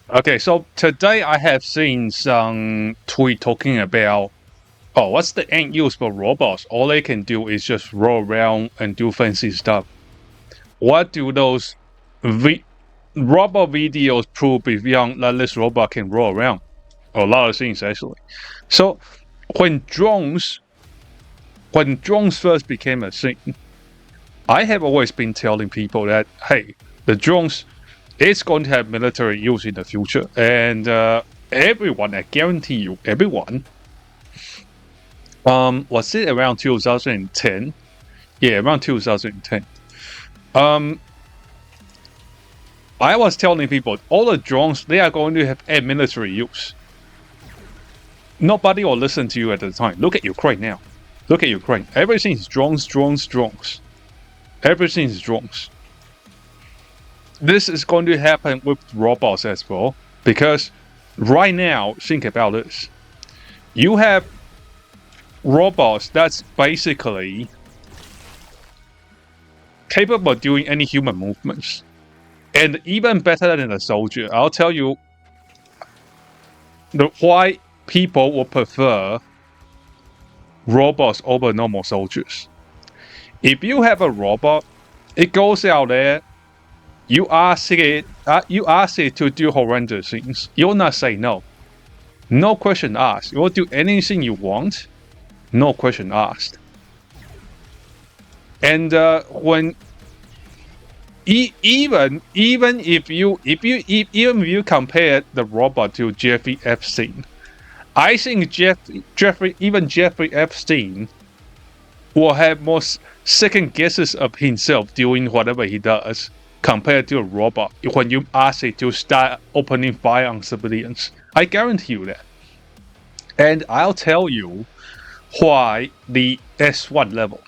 Okay, so today I have seen some tweet talking about, oh, what's the end use for robots? All they can do is just roll around and do fancy stuff. What do those robot videos prove beyond that this robot can roll around? A lot of things actually. So when drones first became a thing, I have always been telling people that, hey, the drones is going to have military use in the future, and everyone, I guarantee you, everyone, was it around 2010? Yeah, around 2010. I was telling people all the drones, they are going to have a military use. Nobody will listen to you at the time. Look at Ukraine now. Look at Ukraine. Everything is drones. Everything is drones. This is going to happen with robots as well, because right now, think about this. You have robots that's basically capable of doing any human movements. And even better than a soldier. I'll tell you why people will prefer robots over normal soldiers. If you have a robot, it goes out there, you ask it to do horrendous things. You'll not say no. No question asked. You will do anything you want. No question asked. And when even if you compare the robot to Jeffrey Epstein, I think Jeffrey Epstein will have more second guesses of himself doing whatever he does compared to a robot when you ask it to start opening fire on civilians. I guarantee you that. And I'll tell you why the S1 level.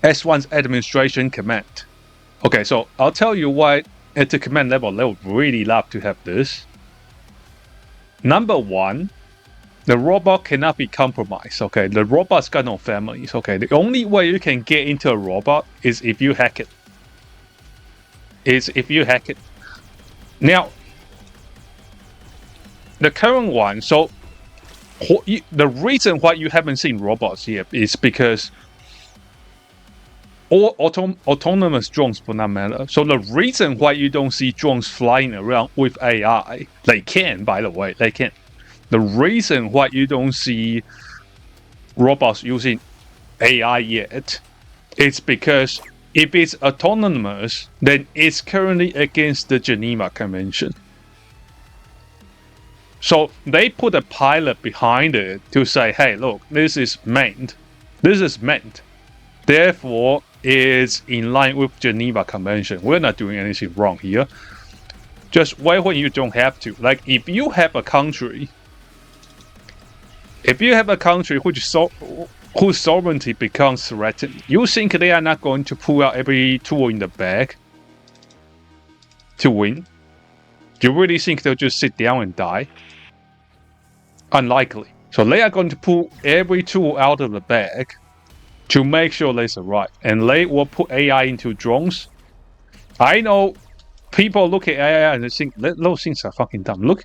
S1's administration command. Okay, so I'll tell you why at the command level they would really love to have this. Number one, the robot cannot be compromised. Okay, the robot's got no families. Okay, the only way you can get into a robot is if you hack it. Now, the current one, so the reason why you haven't seen robots yet is because all autonomous drones for that matter. So the reason why you don't see drones flying around with AI, they can, by the way, they can. The reason why you don't see robots using AI yet is because if it's autonomous, then it's currently against the Geneva Convention. So they put a pilot behind it to say, hey, look, this is meant. Therefore, it's in line with Geneva Convention. We're not doing anything wrong here. Just wait when you don't have to. Like, if you have a country whose sovereignty becomes threatened, you think they are not going to pull out every tool in the bag to win? Do you really think they'll just sit down and die? Unlikely. So they are going to pull every tool out of the bag to make sure they survive. And they will put AI into drones. I know people look at AI and they think those things are fucking dumb. Look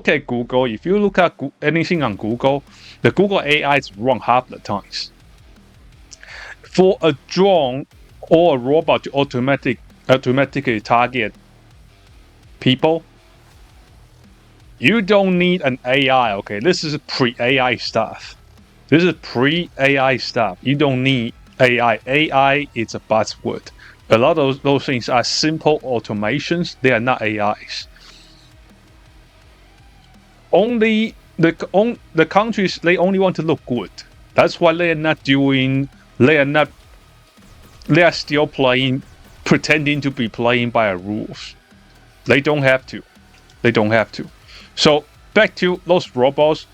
at Google. If you look at anything on Google, the Google AI is wrong half the times. For a drone or a robot to automatically target people, you don't need an AI. Okay, this is pre-AI stuff. You don't need AI. AI is a buzzword. A lot of those things are simple automations. They are not AIs. Only the countries, they only want to look good. That's why they are not doing. They are still playing, pretending to be playing by rules. They don't have to. So back to those robots.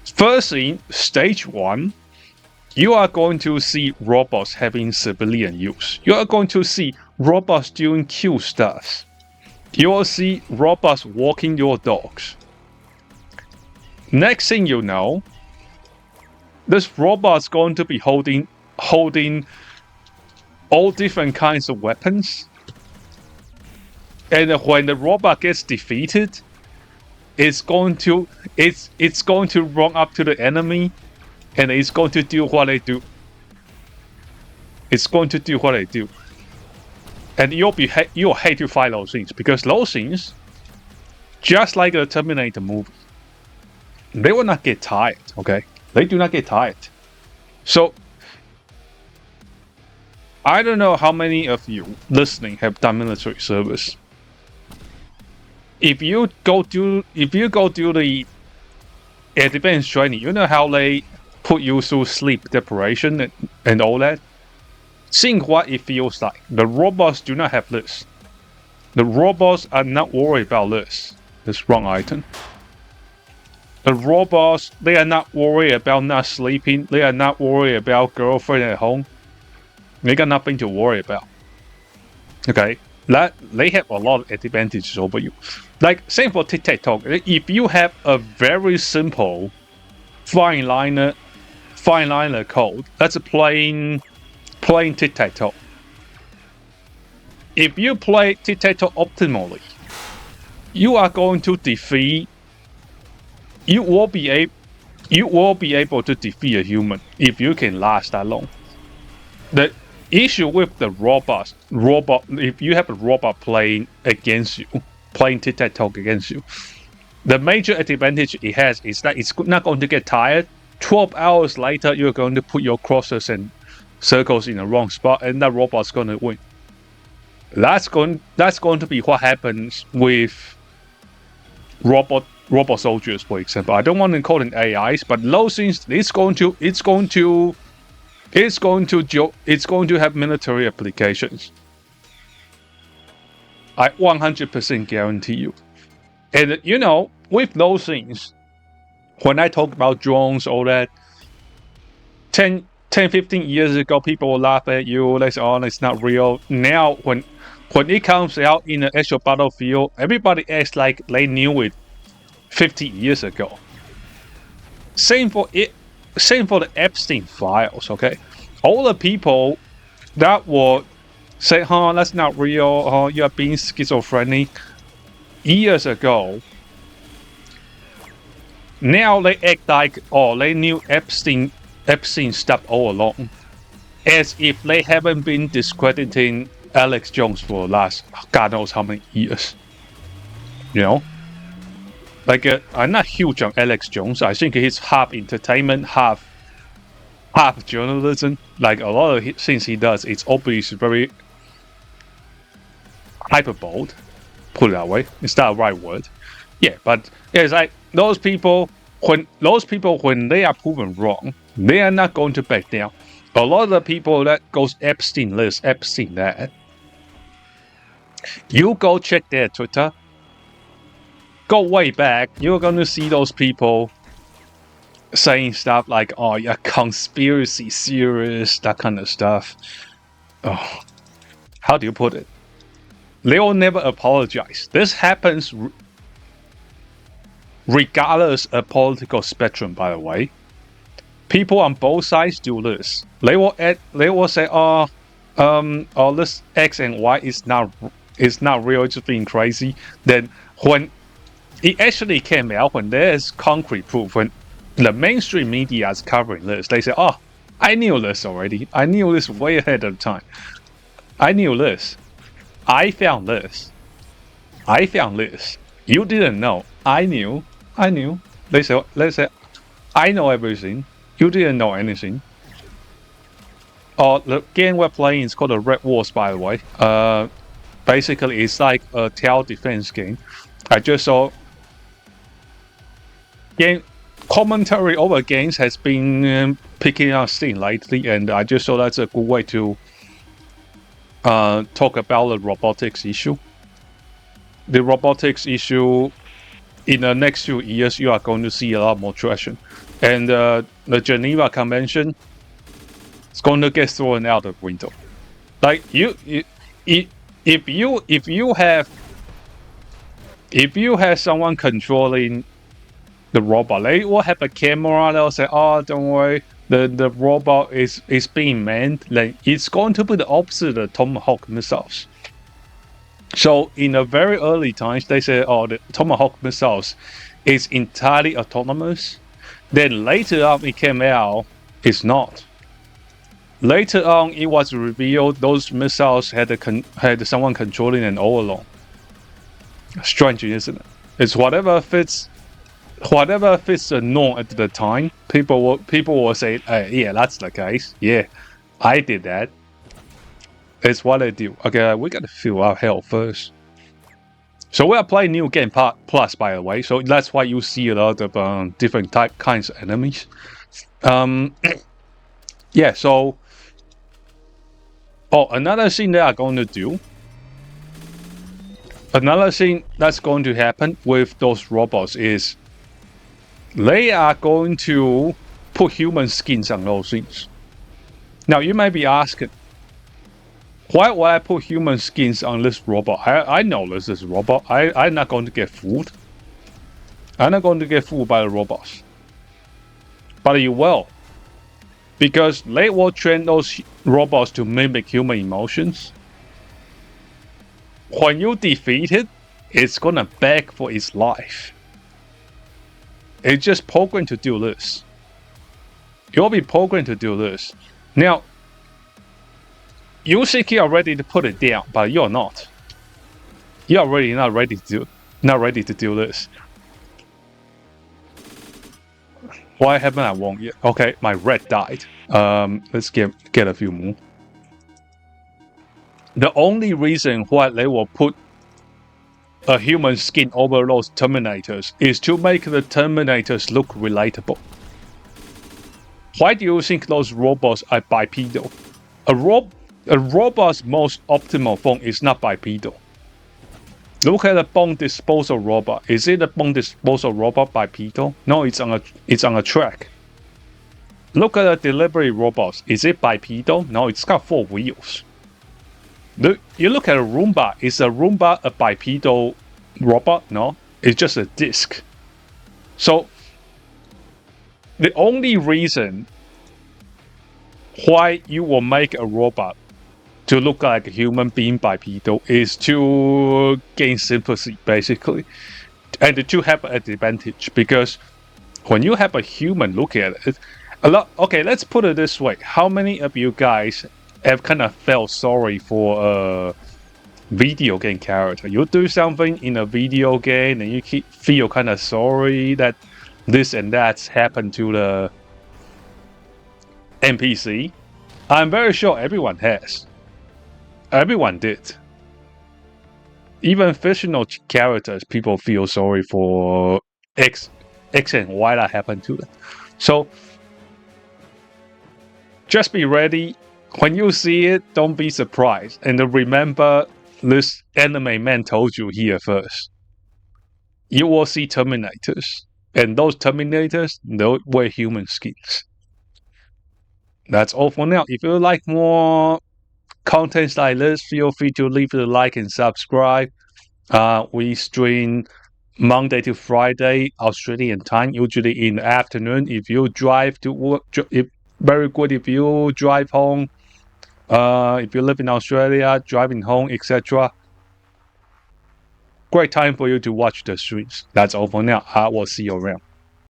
First thing, stage 1, you are going to see robots having civilian use. You are going to see robots doing cute stuff. You will see robots walking your dogs. Next thing you know, this robot's going to be holding all different kinds of weapons. And when the robot gets defeated, it's going to run up to the enemy, and it's going to do what they do. It's going to do what they do, and you'll hate to fight those things, because those things, just like the Terminator movie, they will not get tired. Okay, they do not get tired. So I don't know how many of you listening have done military service. If you go do the advanced training, you know how they put you through sleep deprivation and all that? Think what it feels like. The robots do not have this. The robots are not worried about this. This wrong item. The robots, they are not worried about not sleeping. They are not worried about girlfriend at home. They got nothing to worry about. Okay? They have a lot of advantages over you. Like, same for tic-tac-toe. If you have a very simple fine liner code, that's playing tic-tac-toe. If you play tic-tac-toe optimally, you are going to defeat. You will be able to defeat a human if you can last that long. The issue with the robot, if you have a robot playing against you, playing tic-tac-toe against you, the major advantage it has is that it's not going to get tired. 12 hours later, you're going to put your crosses and circles in the wrong spot, and that robot's going to win. That's going to be what happens with robot soldiers, for example. I don't want to call them AIs, but those things, it's going to have military applications. I 100% guarantee you. And you know, with those things, when I talk about drones, all that, 10, 15 years ago, people will laugh at you. They say, oh, it's not real. Now, when it comes out in the actual battlefield, everybody acts like they knew it 50 years ago. Same for the Epstein files, okay? All the people that were say, oh, that's not real, oh, you're being schizophrenic years ago, now they act like, oh, they knew Epstein stuff all along, as if they haven't been discrediting Alex Jones for the last God knows how many years. You know? Like, I'm not huge on Alex Jones. I think he's half entertainment, half journalism. Like, a lot of things he does, it's obviously very hyperbole, put it that way. It's not the right word. Yeah, but yeah, it's like those people, when they are proven wrong, they are not going to back down. A lot of the people that goes Epstein this, Epstein that, you go check their Twitter, go way back, you're going to see those people saying stuff like, oh, yeah, conspiracy theorists, that kind of stuff. Oh, how do you put it? They will never apologize. This happens regardless of political spectrum, by the way. People on both sides do this. They will say, oh, this X and Y is not real, it's just being crazy. Then when it actually came out, when there's concrete proof, when the mainstream media is covering this, they say, oh, I knew this already. I knew this way ahead of time. I knew this. I found this. You didn't know. I knew. They say, I know everything. You didn't know anything. The game we're playing is called the Red Wars, by the way. Basically, it's like a tower defense game. I just saw game commentary over games has been picking up steam lately, and I just saw that's a good way to talk about the robotics issue. The robotics issue, in the next few years, you are going to see a lot more traction. And the Geneva Convention is going to get thrown out the window. Like, if you have someone controlling the robot, they will have a camera, they'll say, oh, don't worry, the robot is being manned. Like, it's going to be the opposite of Tomahawk missiles. So in the very early times, they said, "Oh, the Tomahawk missiles is entirely autonomous." Then later on, it came out it's not. Later on, it was revealed those missiles had someone controlling them all along. Strange, isn't it? It's whatever fits the norm at the time. People will say, "Yeah, that's the case. Yeah, I did that." It's what I do. Okay, we gotta fill our health first. So we are playing New Game Plus, by the way. So that's why you see a lot of different kinds of enemies. Yeah. So, another thing they are going to do. Another thing that's going to happen with those robots is they are going to put human skins on those things. Now you might be asking, why would I put human skins on this robot? I know this is a robot. I'm not going to get fooled. I'm not going to get fooled by the robots. But you will. Because they will train those robots to mimic human emotions. When you defeat it, it's gonna beg for its life. It's just programmed to do this. You'll be programmed to do this. Now, you think you're ready to put it down, but you're not. You're really not ready to do this. Why haven't I won yet? Okay, my red died. Let's get a few more. The only reason why they will put a human skin over those Terminators is to make the Terminators look relatable. Why do you think those robots are bipedal? A robot's most optimal form is not bipedal. Look at the bone disposal robot. Is it a bone disposal robot bipedal? No, it's on a track. Look at the delivery robots. Is it bipedal? No, it's got 4 wheels. You look at a Roomba. Is a Roomba a bipedal robot? No, it's just a disc. So the only reason why you will make a robot to look like a human being bipedal is to gain sympathy, basically, and to have an advantage. Because when you have a human look at it, okay, let's put it this way: how many of you guys have kind of felt sorry for a video game character? You do something in a video game and you feel kind of sorry that this and that's happened to the NPC. I'm very sure everyone has. Everyone did. Even fictional characters, people feel sorry for X and Y that happened to them. So just be ready. When you see it, don't be surprised. And remember, this anime man told you here first. You will see Terminators. And those Terminators, they wear human skins. That's all for now. If you like more contents like this, feel free to leave a like and subscribe. We stream Monday to Friday, Australian time, usually in the afternoon. If you drive to work, very good if you drive home. If you live in Australia, driving home, etc. Great time for you to watch the streams. That's all for now. I will see you around.